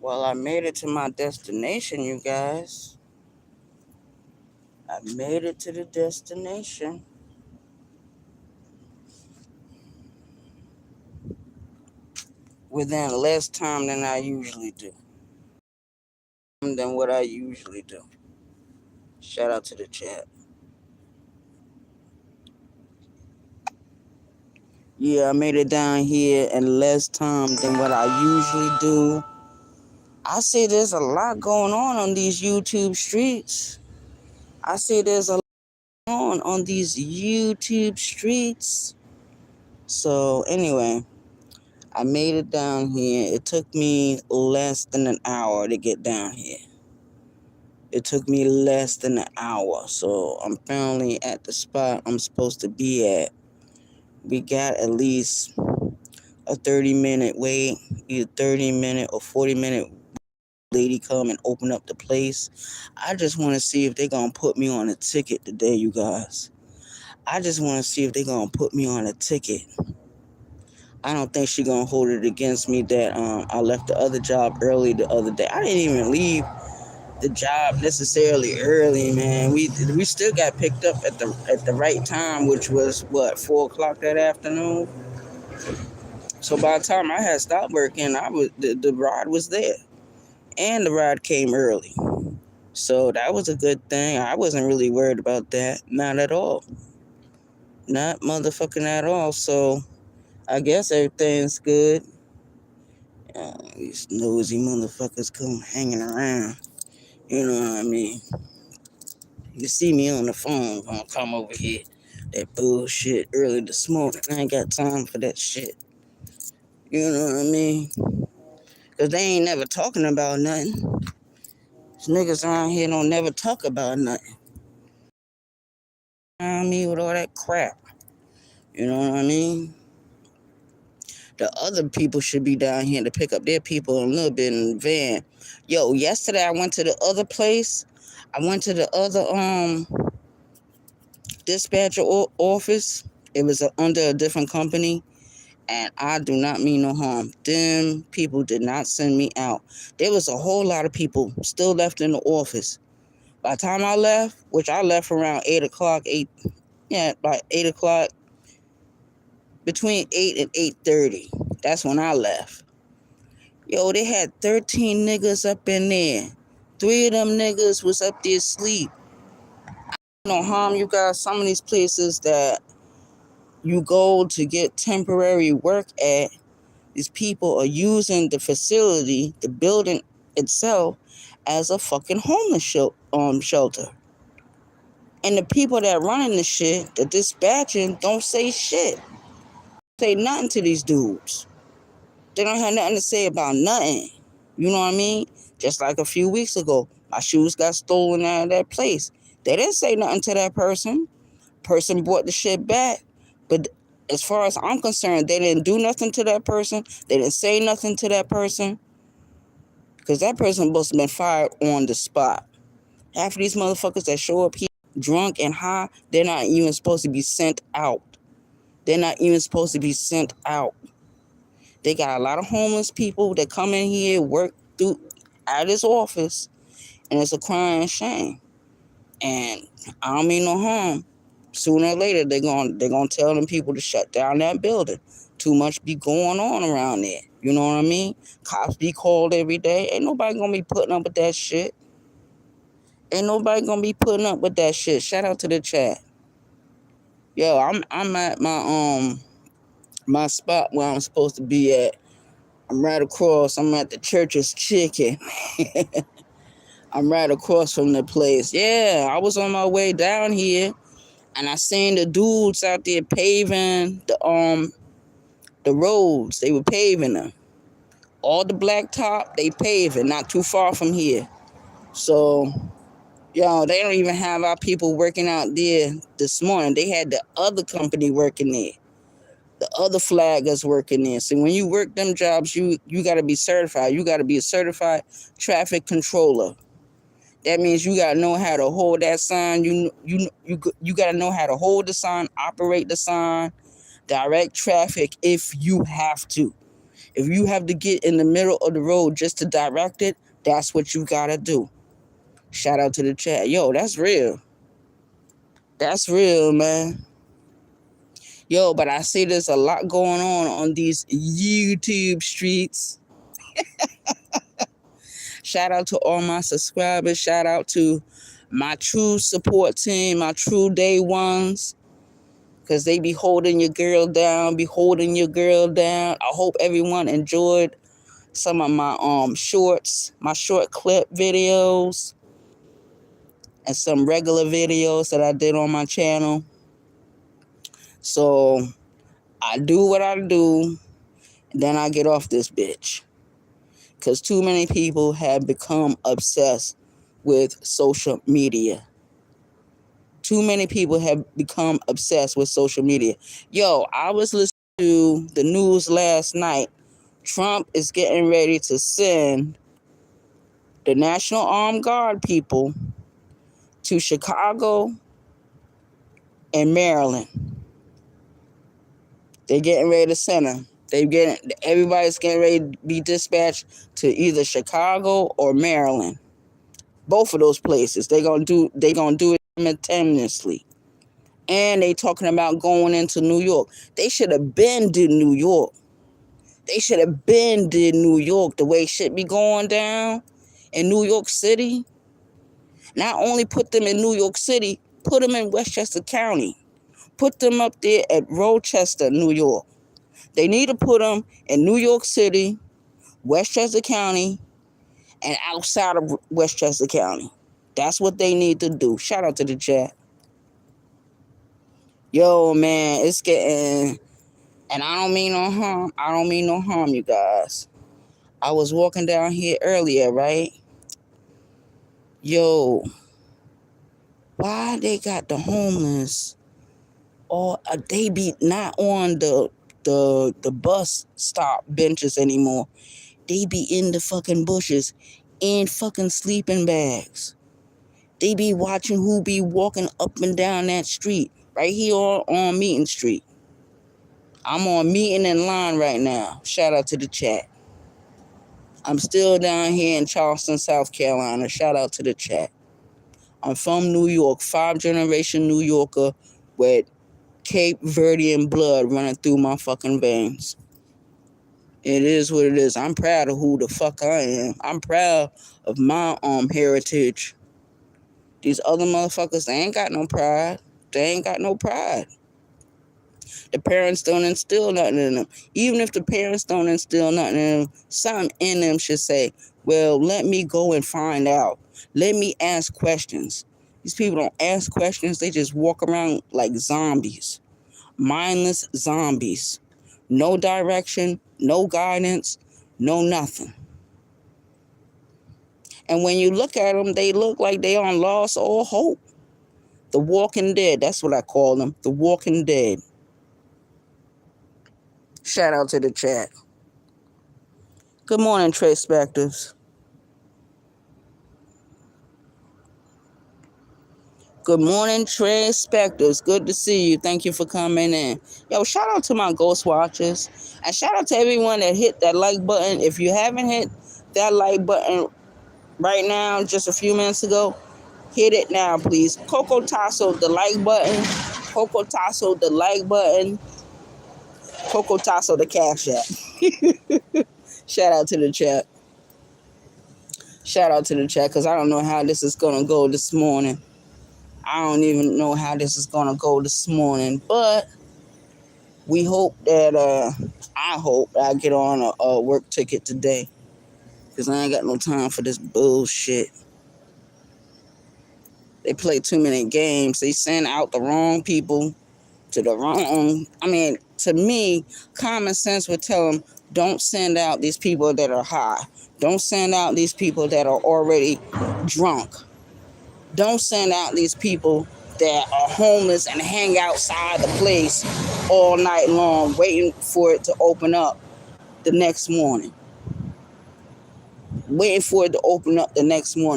Well, I made it to my destination, you guys. I made it to the destination within less time than I usually do. Than what I usually do. Shout out to the chat. Yeah, I made it down here in less time than what I usually do. I see there's a lot going on these YouTube streets. I see there's a lot on these YouTube streets. So anyway, I made it down here. It took me less than an hour to get down here. It took me less than an hour. So I'm finally at the spot I'm supposed to be at. We got at least a 30-minute wait, either 30-minute or 40-minute lady come and open up the place. I just want to see if they're going to put me on a ticket today, you guys. I just want to see if they're going to put me on a ticket. I don't think she's going to hold it against me that I left the other job early the other day. I didn't even leave the job necessarily early, man. We still got picked up at the right time, which was what, 4 o'clock that afternoon. So by the time I had stopped working, the ride was there, and the ride came early. So that was a good thing. I wasn't really worried about that, not at all, not motherfucking at all. So I guess everything's good. These nosy motherfuckers come hanging around. You know what I mean? You see me on the phone, gonna come over here. That bullshit early this morning. I ain't got time for that shit. You know what I mean? Because they ain't never talking about nothing. These niggas around here don't never talk about nothing. Around me with all that crap. You know what I mean? The other people should be down here to pick up their people a little bit in the van. Yo, yesterday I went to the other place. I went to the other dispatcher office. It was under a different company. And I do not mean no harm. Them people did not send me out. There was a whole lot of people still left in the office. By the time I left, which I left around 8 o'clock, by 8 o'clock, between 8 and 8:30. That's when I left. Yo, they had 13 niggas up in there. 3 of them niggas was up there asleep. No harm, you guys. Some of these places that you go to get temporary work at, these people are using the facility, the building itself, as a fucking homeless shelter. And the people that running the shit, the dispatching, don't say shit. Say nothing to these dudes. They don't have nothing to say about nothing. You know what I mean? Just like a few weeks ago, my shoes got stolen out of that place. They didn't say nothing to that person. Person brought the shit back. But as far as I'm concerned, they didn't do nothing to that person. They didn't say nothing to that person. Because that person must have been fired on the spot. Half of these motherfuckers that show up here drunk and high, they're not even supposed to be sent out. They're not even supposed to be sent out. They got a lot of homeless people that come in here, work through out of this office, and it's a crying shame. And I don't mean no harm. Sooner or later, they're gonna tell them people to shut down that building. Too much be going on around there. You know what I mean? Cops be called every day. Ain't nobody gonna be putting up with that shit. Ain't nobody gonna be putting up with that shit. Shout out to the chat. Yo, I'm at my spot where I'm supposed to be at. I'm right across. I'm at the Church's Chicken. I'm right across from the place. Yeah, I was on my way down here, and I seen the dudes out there paving the roads. They were paving them. All the blacktop, they paving, not too far from here. So, yo, they don't even have our people working out there this morning. They had the other company working there. The other flaggers working there. So when you work them jobs, you got to be certified. You got to be a certified traffic controller. That means you got to know how to hold that sign. You got to know how to hold the sign, operate the sign, direct traffic if you have to. If you have to get in the middle of the road just to direct it, that's what you gotta do. Shout out to the chat. Yo, that's real. That's real, man. Yo, but I see there's a lot going on these YouTube streets. Shout out to all my subscribers. Shout out to my true support team, my true day ones. Because they be holding your girl down, I hope everyone enjoyed some of my shorts, my short clip videos, and some regular videos that I did on my channel. So I do what I do, and then I get off this bitch. Because too many people have become obsessed with social media. Too many people have become obsessed with social media. Yo, I was listening to the news last night. Trump is getting ready to send the National Armed Guard people to Chicago and Maryland. They're getting ready to send them. Everybody's getting ready to be dispatched to either Chicago or Maryland. Both of those places. They're gonna do it simultaneously. And they talking about going into New York. They should have been to New York. The way shit be going down in New York City. Not only put them in New York City, put them in Westchester County. Put them up there at Rochester, New York. They need to put them in New York City, Westchester County, and outside of Westchester County. That's what they need to do. Shout out to the chat. Yo, man, it's getting... And I don't mean no harm, you guys. I was walking down here earlier, right? Yo, why they got the homeless, or they be not on the bus stop benches anymore? They be in the fucking bushes, in fucking sleeping bags. They be watching who be walking up and down that street, right here on Meeting Street. I'm on Meeting in line right now. Shout out to the chat. I'm still down here in Charleston, South Carolina. Shout out to the chat. I'm from New York, 5th-generation New Yorker with Cape Verdean blood running through my fucking veins. It is what it is. I'm proud of who the fuck I am. I'm proud of my heritage. These other motherfuckers, they ain't got no pride. The parents don't instill nothing in them. Even if the parents don't instill nothing in them, something in them should say, well, let me go and find out. Let me ask questions. These people don't ask questions. They just walk around like zombies. Mindless zombies. No direction, no guidance, no nothing. And when you look at them, they look like they on lost all hope. The Walking Dead, that's what I call them. The Walking Dead. Shout out to the chat. Good morning, Trace Spectors. Good morning, Trace Spectors. Good to see you. Thank you for coming in. Yo, shout out to my Ghost Watchers. And shout out to everyone that hit that like button. If you haven't hit that like button right now, just a few minutes ago, hit it now, please. Coco Tasso, the like button. Coco Tasso, the like button. Coco Tasso, the cash app. Shout out to the chat. Shout out to the chat, because I don't know how this is going to go this morning. I don't even know how this is going to go this morning. But we hope that, I hope I get on a work ticket today. Because I ain't got no time for this bullshit. They play too many games. They send out the wrong people to the wrong... to me, common sense would tell them, don't send out these people that are high. Don't send out these people that are already drunk. Don't send out these people that are homeless and hang outside the place all night long waiting for it to open up the next morning.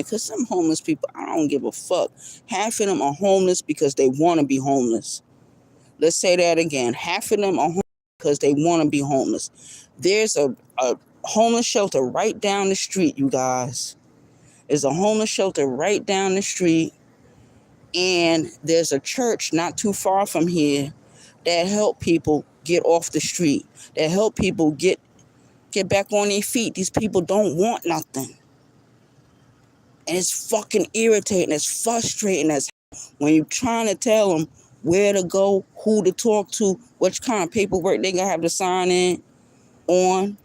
Because some homeless people, I don't give a fuck. Half of them are homeless because they want to be homeless. Let's say that again. Half of them are homeless because they want to be homeless. There's a homeless shelter right down the street, you guys. There's a homeless shelter right down the street. And there's a church not too far from here that help people get off the street, that help people get back on their feet. These people don't want nothing. And it's fucking irritating. It's frustrating as when you're trying to tell them where to go, who to talk to, which kind of paperwork they're going to have to sign in on,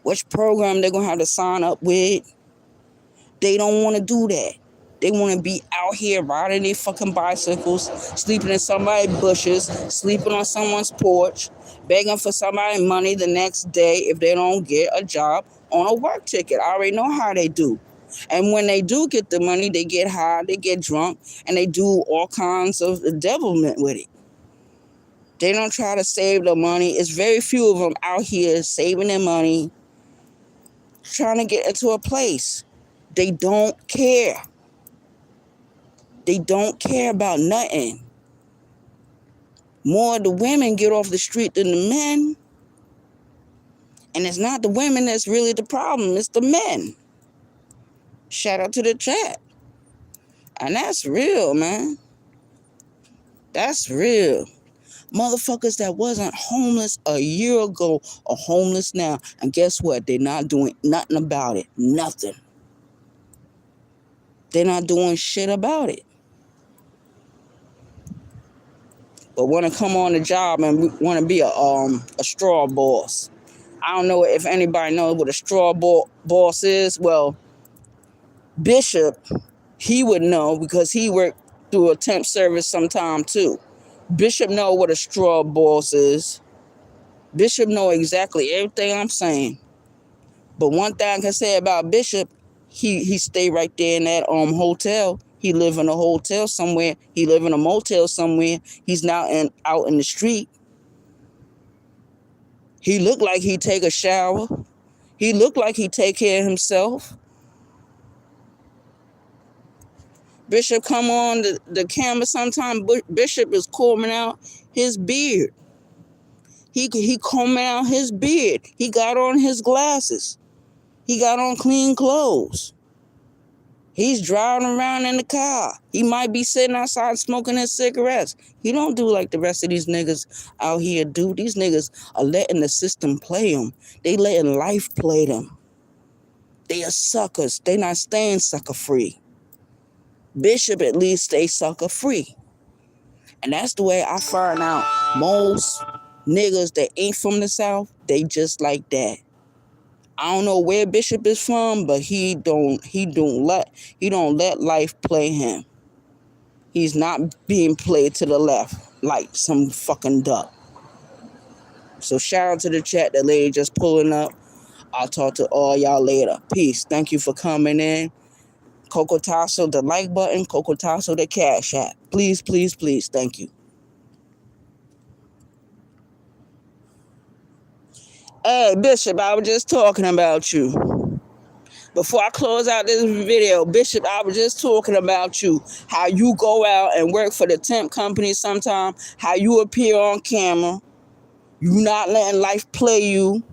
which program they're going to have to sign up with. They don't want to do that. They want to be out here riding their fucking bicycles, sleeping in somebody's bushes, sleeping on someone's porch, begging for somebody's money the next day if they don't get a job on a work ticket. I already know how they do. And when they do get the money, they get high, they get drunk, and they do all kinds of devilment with it. They don't try to save the money. It's very few of them out here saving their money, trying to get into a place. They don't care. They don't care about nothing. More of the women get off the street than the men. And it's not the women that's really the problem. It's the men. Shout out to the chat. And that's real, man. That's real. Motherfuckers that wasn't homeless a year ago are homeless now. And guess what? They're not doing nothing about it. Nothing. They're not doing shit about it. But want to come on the job and want to be a straw boss. I don't know if anybody knows what a straw boss is. Well, Bishop, he would know because he worked through a temp service sometime too. Bishop know what a straw boss is. Bishop know exactly everything I'm saying. But one thing I can say about Bishop, he stay right there in that hotel. He live in a hotel somewhere. He live in a motel somewhere. He's not out in the street. He look like he take a shower. He look like he take care of himself. Bishop come on the camera sometime. Bishop is combing out his beard. He combing out his beard. He got on his glasses. He got on clean clothes. He's driving around in the car. He might be sitting outside smoking his cigarettes. He don't do like the rest of these niggas out here do. These niggas are letting the system play them. They letting life play them. They are suckers. They not staying sucker free. Bishop at least stay sucker free. And that's the way I find out most niggas that ain't from the South, they just like that. I don't know where Bishop is from, but he don't let life play him. He's not being played to the left like some fucking duck. So shout out to the chat, that lady just pulling up. I'll talk to all y'all later. Peace. Thank you for coming in. Coco Tasso, the like button. Coco Tasso, the cash app. Please, please, please. Thank you. Hey, Bishop, I was just talking about you. Before I close out this video, Bishop, I was just talking about you. How you go out and work for the temp company sometime. How you appear on camera. You not letting life play you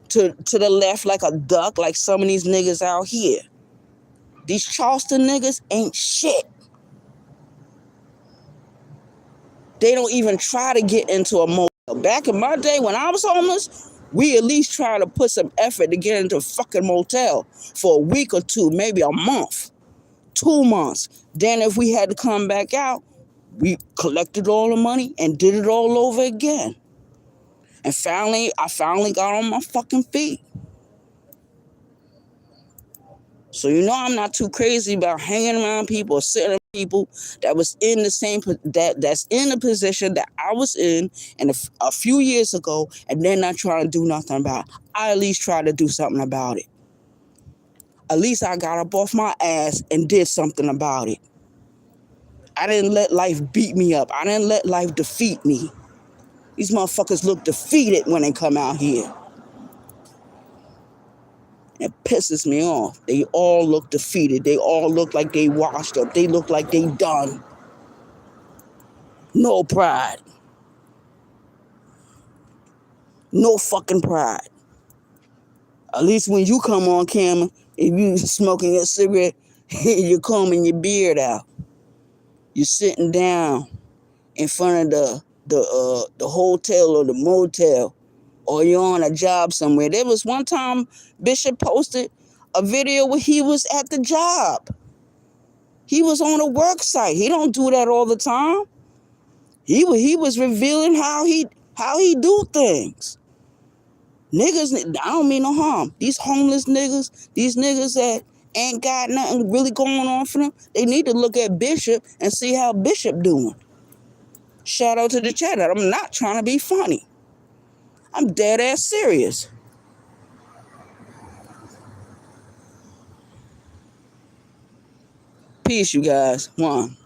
to the left like a duck, like some of these niggas out here. These Charleston niggas ain't shit. They don't even try to get into a motel. Back in my day when I was homeless, we at least try to put some effort to get into a fucking motel for a week or two, maybe a month, 2 months. Then if we had to come back out, we collected all the money and did it all over again. And I finally got on my fucking feet. So you know I'm not too crazy about hanging around people or sitting around people that was in the same that's in the position that I was in and a few years ago, and they're not trying to do nothing about it. I at least try to do something about it. At least I got up off my ass and did something about it. I didn't let life beat me up. I didn't let life defeat me. These motherfuckers look defeated when they come out here. It pisses me off. They all look defeated. They all look like they washed up. They look like they done. No pride. No fucking pride. At least when you come on camera, if you smoking a cigarette, you're combing your beard out. You're sitting down in front of the hotel or the motel, or you're on a job somewhere. There was one time Bishop posted a video where he was at the job. He was on a work site. He don't do that all the time. He was revealing how he do things. Niggas, I don't mean no harm. These homeless niggas, these niggas that ain't got nothing really going on for them, they need to look at Bishop and see how Bishop doing. Shout out to the chat. I'm not trying to be funny. I'm dead ass serious. Peace, you guys. One.